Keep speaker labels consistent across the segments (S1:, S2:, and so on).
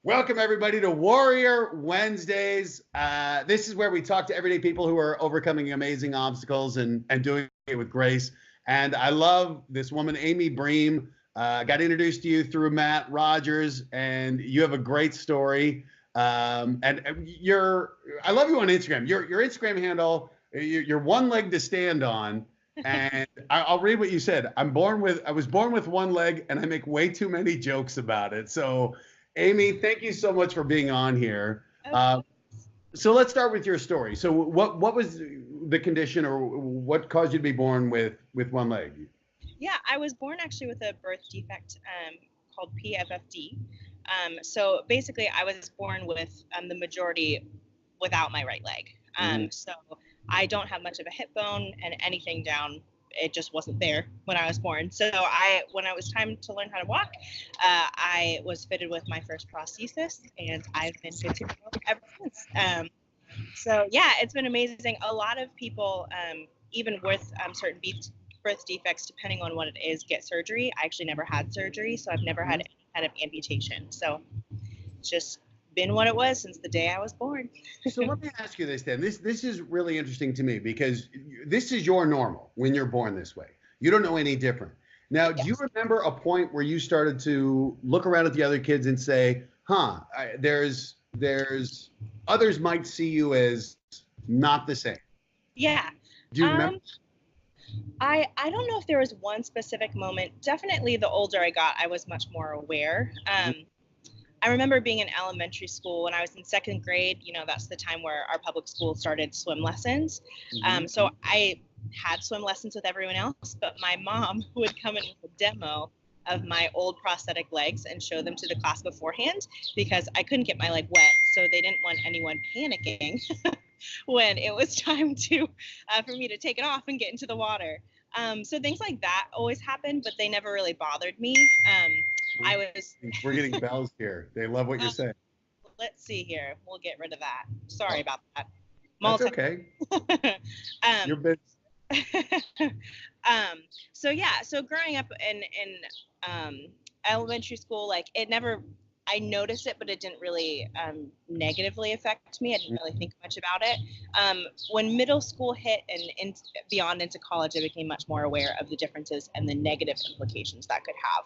S1: Welcome, everybody, to Warrior Wednesdays. This is where we talk to everyday people who are overcoming amazing obstacles and doing it with grace. And I love this woman, Amy Bream. Got introduced to you through Matt Rogers, and you have a great story. I love you on Instagram. Your Instagram handle, you're one leg to stand on. And I'll read what you said. I was born with one leg, and I make way too many jokes about it. So, Amy, thank you so much for being on here. So let's start with your story. So what was the condition, or what caused you to be born with one leg?
S2: Yeah, I was born actually with a birth defect called PFFD. So basically, I was born with the majority without my right leg. So I don't have much of a hip bone, and anything down, it just wasn't there when I was born. So when it was time to learn how to walk, I was fitted with my first prosthesis, and I've been good to go ever since. So yeah, it's been amazing. A lot of people, even with certain birth defects, depending on what it is, get surgery. I actually never had surgery, so I've never had any kind of amputation. So it's just been what it was since the day I was born.
S1: So let me ask you this then. This is really interesting to me, because this is your normal when you're born this way. You don't know any different. Now, do you remember a point where you started to look around at the other kids and say, there's others might see you as not the same?
S2: Yeah.
S1: Do you remember?
S2: I don't know if there was one specific moment. Definitely the older I got, I was much more aware. I remember being in elementary school when I was in second grade. You know, that's the time where our public school started swim lessons. So I had swim lessons with everyone else, but my mom would come in with a demo of my old prosthetic legs and show them to the class beforehand, because I couldn't get my leg wet. So they didn't want anyone panicking when it was time for me to take it off and get into the water. So things like that always happened, but they never really bothered me.
S1: We're getting bells here. They love what you're saying.
S2: Let's see here. We'll get rid of that. Sorry about that.
S1: That's okay. You're busy.
S2: So growing up in elementary school, like I noticed it, but it didn't really negatively affect me. I didn't really think much about it. When middle school hit and beyond into college, I became much more aware of the differences and the negative implications that could have.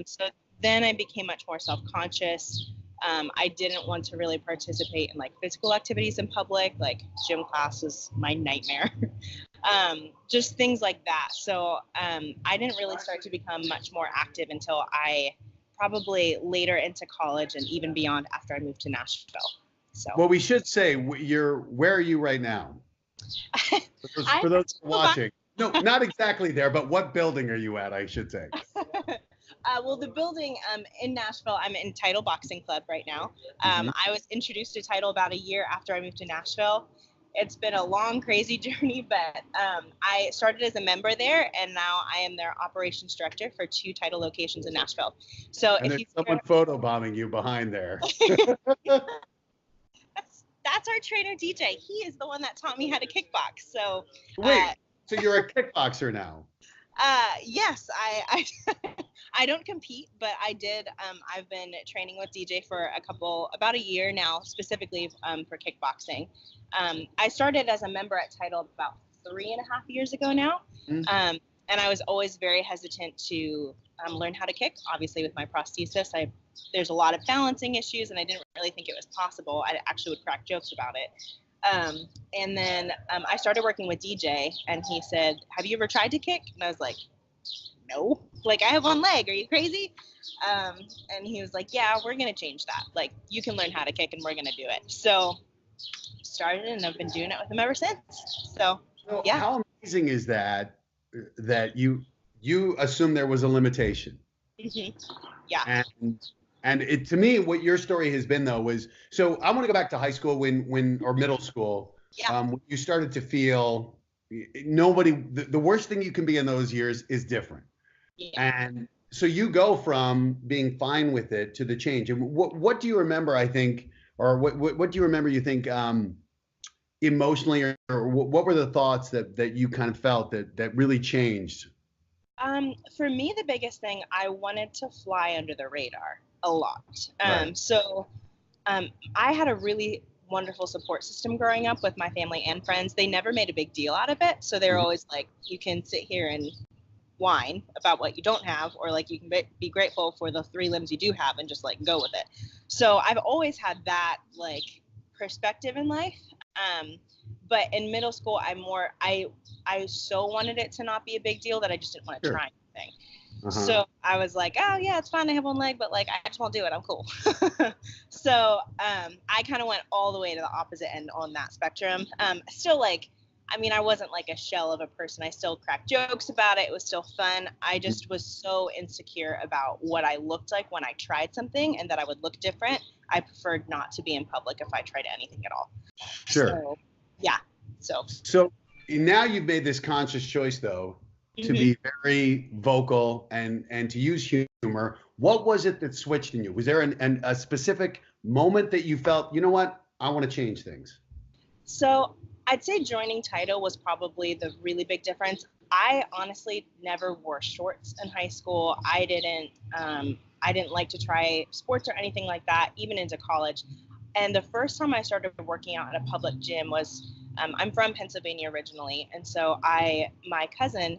S2: So then I became much more self-conscious. I didn't want to really participate in like physical activities in public, like gym class was my nightmare. Just things like that. So I didn't really start to become much more active until I probably later into college and even beyond after I moved to Nashville. So.
S1: Well, we should say where are you right now? For those watching. No, not exactly there, but what building are you at, I should say?
S2: Well, the building in Nashville, I'm in Title Boxing Club right now. I was introduced to Title about a year after I moved to Nashville. It's been a long, crazy journey, but I started as a member there, and now I am their operations director for 2 Title locations in Nashville. So
S1: and there's someone photobombing you behind there.
S2: That's our trainer, DJ. He is the one that taught me how to kickbox. So
S1: wait, so you're a kickboxer now?
S2: Yes, I don't compete, but I did. I've been training with DJ for about a year now, specifically for kickboxing. I started as a member at Title about 3.5 years ago now. And I was always very hesitant to learn how to kick. Obviously, with my prosthesis, there's a lot of balancing issues, and I didn't really think it was possible. I actually would crack jokes about it. And then I started working with DJ, and he said, "Have you ever tried to kick?" And I was like, "No, like I have one leg. Are you crazy?" And he was like, "Yeah, we're gonna change that. Like you can learn how to kick, and we're gonna do it." So started, and I've been doing it with him ever since. So yeah.
S1: How amazing is that you assume there was a limitation?
S2: Yeah.
S1: And it, to me, what your story has been though was, so I want to go back to high school or middle school. When you started to feel the worst thing you can be in those years is different. And so you go from being fine with it to the change. And what do you remember, I think, or what do you remember you think emotionally, or what were the thoughts that you kind of felt that really changed?
S2: For me, the biggest thing, I wanted to fly under the radar. a lot.
S1: Right.
S2: So I had a really wonderful support system growing up with my family and friends. They never made a big deal out of it. So they were
S1: Mhm.
S2: always like, you can sit here and whine about what you don't have, or like you can be grateful for the 3 limbs you do have and just like go with it. So I've always had that like perspective in life. But in middle school, I so wanted it to not be a big deal that I just didn't want to
S1: Sure.
S2: try anything.
S1: Uh-huh.
S2: So I was like, oh yeah, it's fine. I have one leg, but like I just won't do it. I'm cool. So I kind of went all the way to the opposite end on that spectrum. Still like, I mean, I wasn't like a shell of a person. I still cracked jokes about it. It was still fun. I just was so insecure about what I looked like when I tried something and that I would look different. I preferred not to be in public if I tried anything at all.
S1: Sure.
S2: So yeah. So
S1: So now you've made this conscious choice, though, to
S2: mhm.
S1: be very vocal and to use humor. What was it that switched in you? Was there a specific moment that you felt, you know what, I want to change things?
S2: So I'd say joining Title was probably the really big difference. I honestly never wore shorts in high school. I didn't like to try sports or anything like that, even into college. And the first time I started working out at a public gym was, I'm from Pennsylvania originally, and so my cousin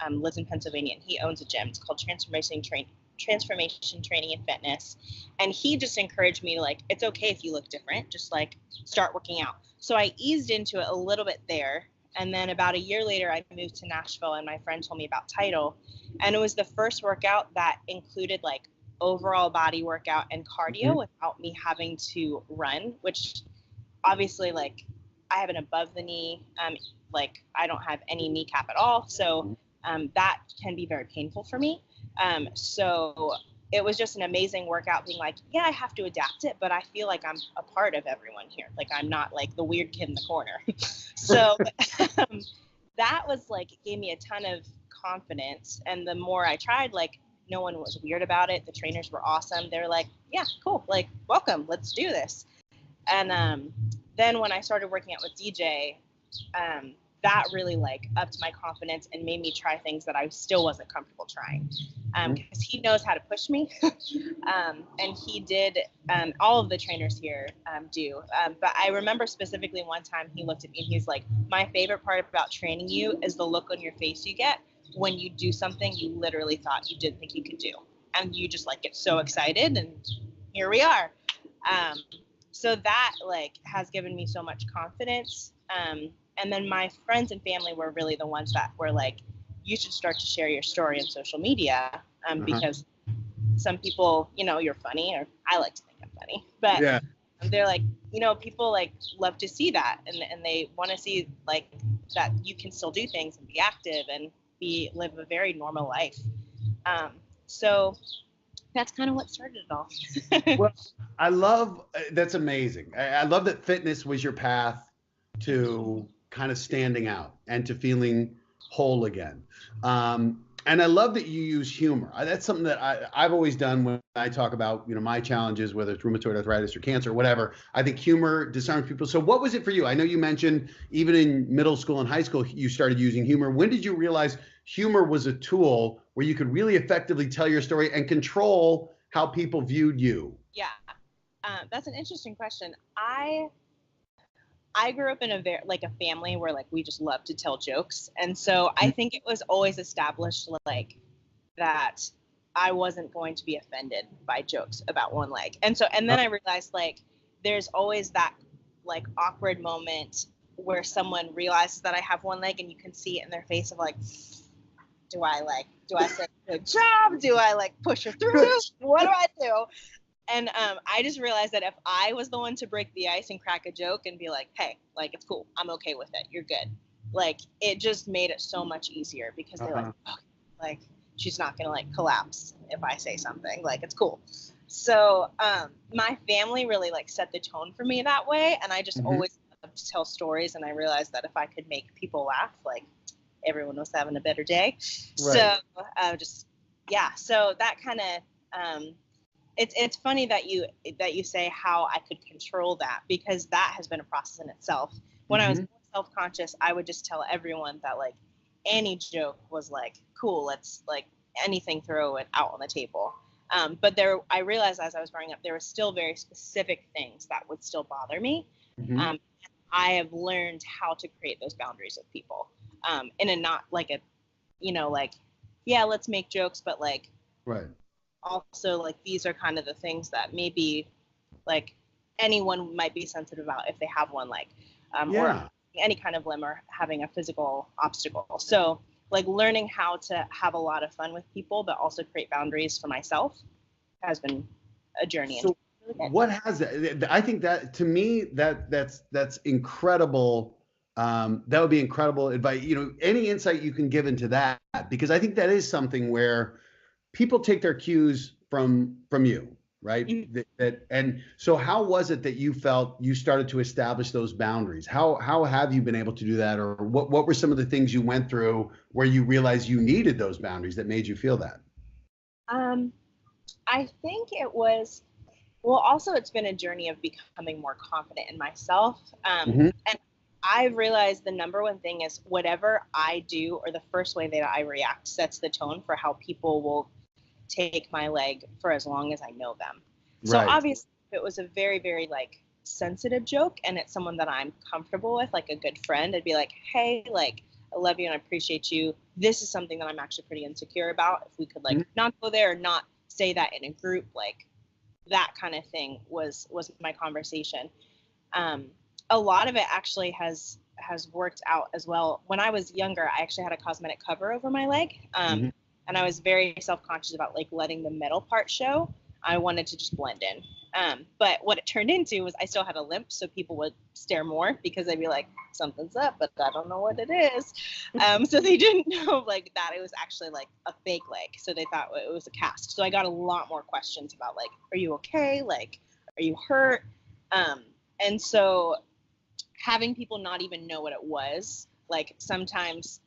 S2: lives in Pennsylvania, and he owns a gym. It's called Transformation Training and Fitness, and he just encouraged me to like, it's okay if you look different, just like start working out. So I eased into it a little bit there. And then about a year later, I moved to Nashville, and my friend told me about Title. And it was the first workout that included like overall body workout and cardio
S1: Mhm.
S2: without me having to run, which obviously, like, I have an above the knee, like, I don't have any kneecap at all. So that can be very painful for me. So it was just an amazing workout being like, yeah, I have to adapt it, but I feel like I'm a part of everyone here. Like, I'm not like the weird kid in the corner. So um, that was like, it gave me a ton of confidence. And the more I tried, like, no one was weird about it. The trainers were awesome. They were like, yeah, cool. Like, welcome. Let's do this. And then when I started working out with DJ, that really like upped my confidence and made me try things that I still wasn't comfortable trying. Because he knows how to push me, and he did. All of the trainers here do. But I remember specifically one time he looked at me and he's like, "My favorite part about training you is the look on your face you get when you do something you literally thought you didn't think you could do, and you just like get so excited, and here we are." Um, so that like has given me so much confidence. And then my friends and family were really the ones that were like, you should start to share your story on social media,
S1: Uh-huh.
S2: because some people, you're funny, or I like to think I'm funny, but
S1: Yeah.
S2: they're like, people like love to see that, and they want to see like that you can still do things and be active and live a very normal life. So that's kind of what started it all.
S1: Well, I love that's amazing. I love that fitness was your path to kind of standing out and to feeling whole again. And I love that you use humor. That's something that I've always done when I talk about, my challenges, whether it's rheumatoid arthritis or cancer or whatever. I think humor disarms people. So what was it for you? I know you mentioned even in middle school and high school, you started using humor. When did you realize humor was a tool where you could really effectively tell your story and control how people viewed you?
S2: Yeah, that's an interesting question. I grew up in a family where like we just love to tell jokes, and so I think it was always established like that I wasn't going to be offended by jokes about one leg. And then I realized like there's always that like awkward moment where someone realizes that I have one leg, and you can see it in their face of like, do I say good job? Do I like push her through? What do I do? And I just realized that if I was the one to break the ice and crack a joke and be like, hey, like, it's cool, I'm okay with it, you're good. Like, it just made it so much easier because they're like,
S1: Uh-huh.
S2: oh, like, she's not going to like collapse if I say something. Like, it's cool. So my family really like set the tone for me that way. And I just
S1: Mhm.
S2: always loved to tell stories. And I realized that if I could make people laugh, like, everyone was having a better day.
S1: Right.
S2: So yeah. So that kind of, it's funny that you say how I could control that, because that has been a process in itself. When I was
S1: Hmm.
S2: more self-conscious, I would just tell everyone that like any joke was like cool. Let's like anything, throw it out on the table. But I realized as I was growing up, there were still very specific things that would still bother me.
S1: Mm-hmm.
S2: I have learned how to create those boundaries with people, in a not like a, like, yeah, let's make jokes, but like,
S1: Right.
S2: also like these are kind of the things that maybe like anyone might be sensitive about if they have one leg, or any kind of limb, or having a physical obstacle. So like learning how to have a lot of fun with people, but also create boundaries for myself has been a journey.
S1: So what has that? I think that to me that's incredible. That would be incredible advice. Any insight you can give into that, because I think that is something where people take their cues from you, right?
S2: Mm-hmm.
S1: And so how was it that you felt you started to establish those boundaries? How have you been able to do that, or what were some of the things you went through where you realized you needed those boundaries that made you feel that?
S2: I think it was, well, also it's been a journey of becoming more confident in myself.
S1: Mm-hmm.
S2: And I've realized the number one thing is whatever I do, or the first way that I react, sets the tone for how people will take my leg for as long as I know them. So
S1: Right.
S2: obviously, if it was a very, very like sensitive joke and it's someone that I'm comfortable with, like a good friend, I'd be like, hey, like, I love you and I appreciate you. This is something that I'm actually pretty insecure about. If we could like not go there, or not say that in a group, like that kind of thing was my conversation. A lot of it actually has worked out as well. When I was younger, I actually had a cosmetic cover over my leg,
S1: Mm-hmm.
S2: and I was very self-conscious about like letting the metal part show. I wanted to just blend in. But what it turned into was I still had a limp, so people would stare more because they'd be like, something's up, but I don't know what it is. So they didn't know like that it was actually like a fake leg. So they thought it was a cast. So I got a lot more questions about like, are you okay? Like, are you hurt? And so having people not even know what it was, like sometimes,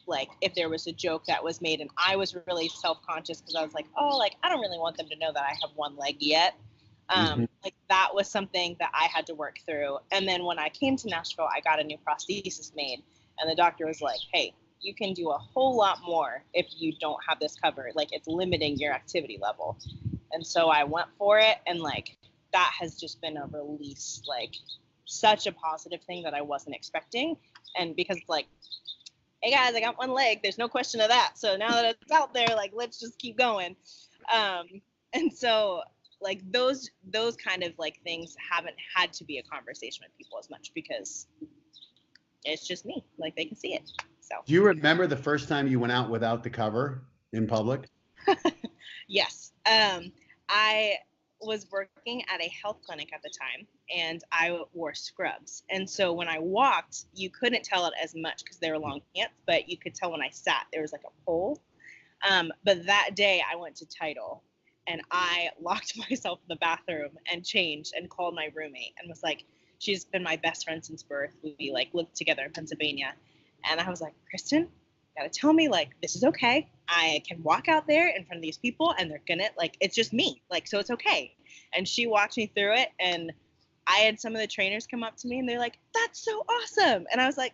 S2: like if there was a joke that was made and I was really self-conscious because I was like, oh, like I don't really want them to know that I have one leg yet. Like that was something that I had to work through. And then when I came to Nashville, I got a new prosthesis made, and the doctor was like, hey, you can do a whole lot more if you don't have this covered. Like it's limiting your activity level. And so I went for it, and like that has just been a release, like such a positive thing that I wasn't expecting. And because it's like, hey guys, I got one leg, there's no question of that. So now that it's out there, like let's just keep going. And so like those kind of like things haven't had to be a conversation with people as much because it's just me, like they can see it. So
S1: Do you remember the first time you went out without the cover in public?
S2: yes. I was working at a health clinic at the time, and I wore scrubs. And so when I walked, you couldn't tell it as much because they were long pants, but you could tell when I sat, there was like a pole. But that day I went to Tidal, and I locked myself in the bathroom and changed and called my roommate and was like, she's been my best friend since birth. We like lived together in Pennsylvania. And I was like, Kristen, gotta tell me like, this is okay. I can walk out there in front of these people and they're gonna like, it's just me. Like, so it's okay. And she walked me through it. And I had some of the trainers come up to me and they're like, that's so awesome. And I was like,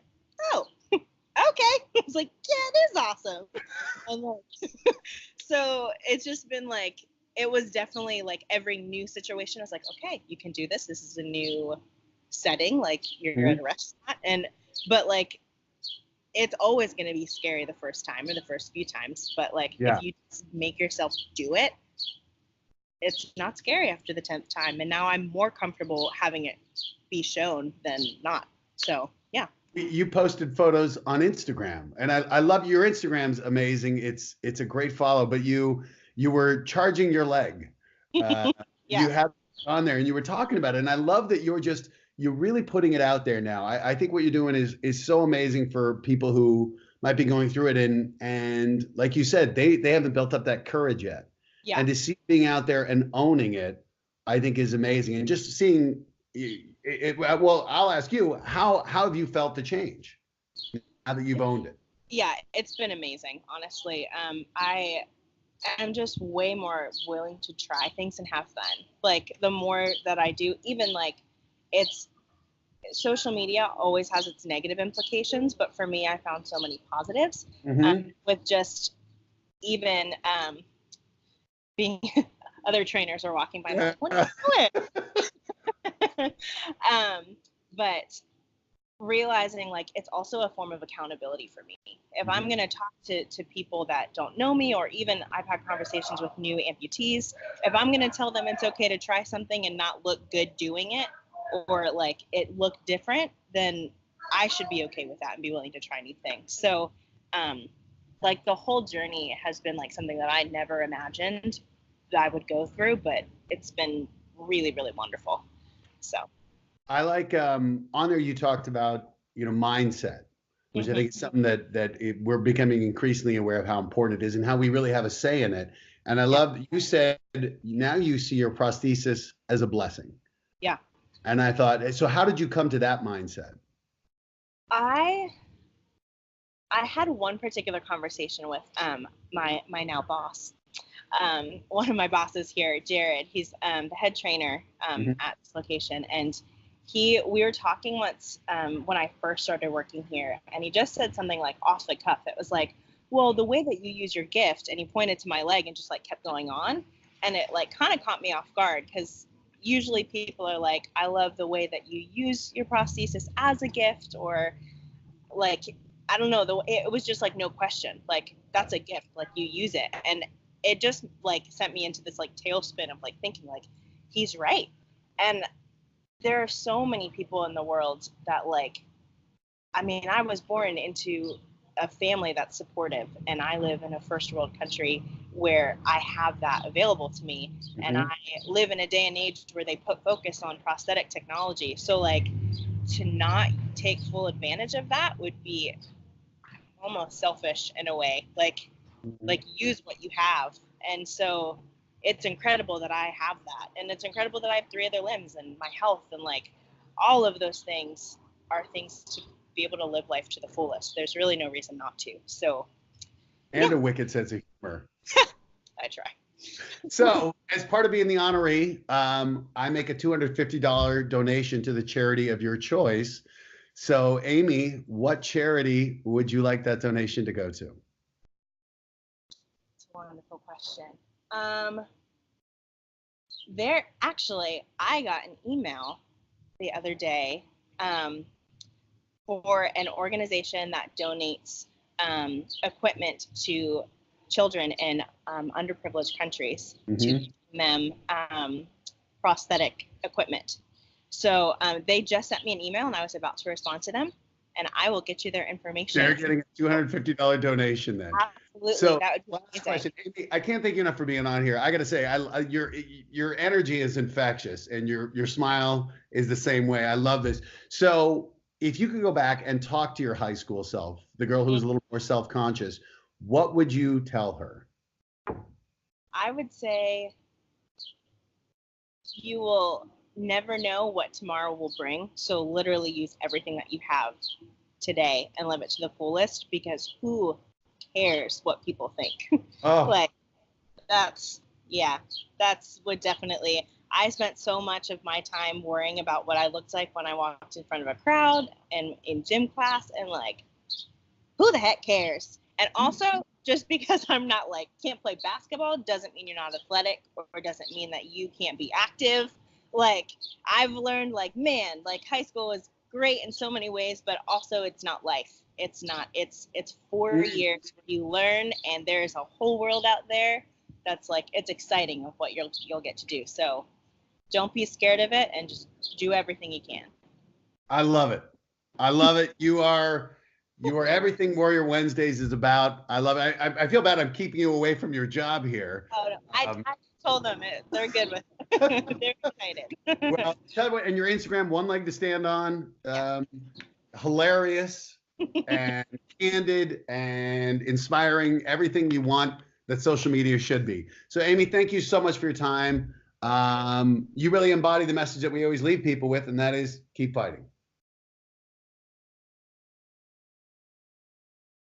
S2: oh, okay. I was like, yeah, it is awesome. And like, so it's just been like, it was definitely like every new situation I was like, okay, you can do this. This is a new setting. Like you're at a restaurant, but like, it's always going to be scary the first time or the first few times. But like, if you just make yourself do it, it's not scary after the 10th time. And now I'm more comfortable having it be shown than not. So yeah.
S1: You posted photos on Instagram, and I love your Instagram's amazing. It's a great follow, but you were charging your leg.
S2: Yeah.
S1: You had on there and you were talking about it. And I love that you're really putting it out there now. I think what you're doing is so amazing for people who might be going through it. And like you said, they haven't built up that courage yet.
S2: Yeah.
S1: And to see being out there and owning it, I think is amazing. And just seeing well, I'll ask you, how have you felt the change now that you've owned it?
S2: Yeah, it's been amazing, honestly. I'm just way more willing to try things and have fun. Like the more that I do, even like it's social media always has its negative implications, but for me, I found so many positives with just even being other trainers are walking by and like, what are you doing? But realizing like it's also a form of accountability for me. If I'm going to talk to people that don't know me, or even I've had conversations with new amputees, if I'm going to tell them it's okay to try something and not look good doing it, or like it looked different, then I should be okay with that and be willing to try new things. So like the whole journey has been like something that I never imagined that I would go through, but it's been really, really wonderful. So
S1: I like on there you talked about, mindset, which I think is something that we're becoming increasingly aware of how important it is and how we really have a say in it. And I love you said now you see your prosthesis as a blessing.
S2: Yeah.
S1: And I thought, so how did you come to that mindset?
S2: I had one particular conversation with my now boss. One of my bosses here, Jared, he's the head trainer at this location, and we were talking once when I first started working here, and he just said something like off the cuff. It was like, well, the way that you use your gift, and he pointed to my leg and just like kept going on, and it like kind of caught me off guard, because usually people are like, I love the way that you use your prosthesis as a gift, or like, I don't know, it was just like no question, like that's a gift, like you use it. And it just like sent me into this like tailspin of like thinking like he's right. And there are so many people in the world that like, I mean, I was born into a family that's supportive, and I live in a first world country where I have that available to me. And I live in a day and age where they put focus on prosthetic technology. So like to not take full advantage of that would be almost selfish in a way, like use what you have. And so it's incredible that I have that, and it's incredible that I have 3 other limbs and my health, and like all of those things are things to be able to live life to the fullest. There's really no reason not to. So
S1: and a wicked sense of humor.
S2: I try.
S1: So as part of being the honoree, I make a $250 donation to the charity of your choice. So Amy, what charity would you like that donation to go to?
S2: It's a wonderful question. I got an email the other day for an organization that donates equipment to children in underprivileged countries to give them prosthetic equipment. So they just sent me an email, and I was about to respond to them, and I will get you their information.
S1: They're getting a $250 donation then.
S2: Absolutely.
S1: So
S2: that would be
S1: last
S2: amazing.
S1: question, Amy, I can't thank you enough for being on here. I got to say, your energy is infectious, and your smile is the same way. I love this. So if you could go back and talk to your high school self, the girl who's a little more self-conscious, what would you tell her?
S2: I would say you will never know what tomorrow will bring. So literally use everything that you have today and live it to the fullest, because who cares what people think?
S1: Oh.
S2: Like that's what definitely, I spent so much of my time worrying about what I looked like when I walked in front of a crowd and in gym class, and like, who the heck cares? And also, just because I'm not like can't play basketball doesn't mean you're not athletic, or doesn't mean that you can't be active. Like I've learned like, man, like high school is great in so many ways, but also it's not life. It's 4 years where you learn, and there's a whole world out there that's like, it's exciting of what you'll get to do. So don't be scared of it, and just do everything you can.
S1: I love it. I love it. You are everything Warrior Wednesdays is about. I love it. I feel bad I'm keeping you away from your job here.
S2: Oh, no. I told them they're good with it. They're excited.
S1: Well, tell you what, and your Instagram, one leg to stand on, hilarious and candid and inspiring, everything you want that social media should be. So Amy, thank you so much for your time. You really embody the message that we always leave people with, and that is keep fighting.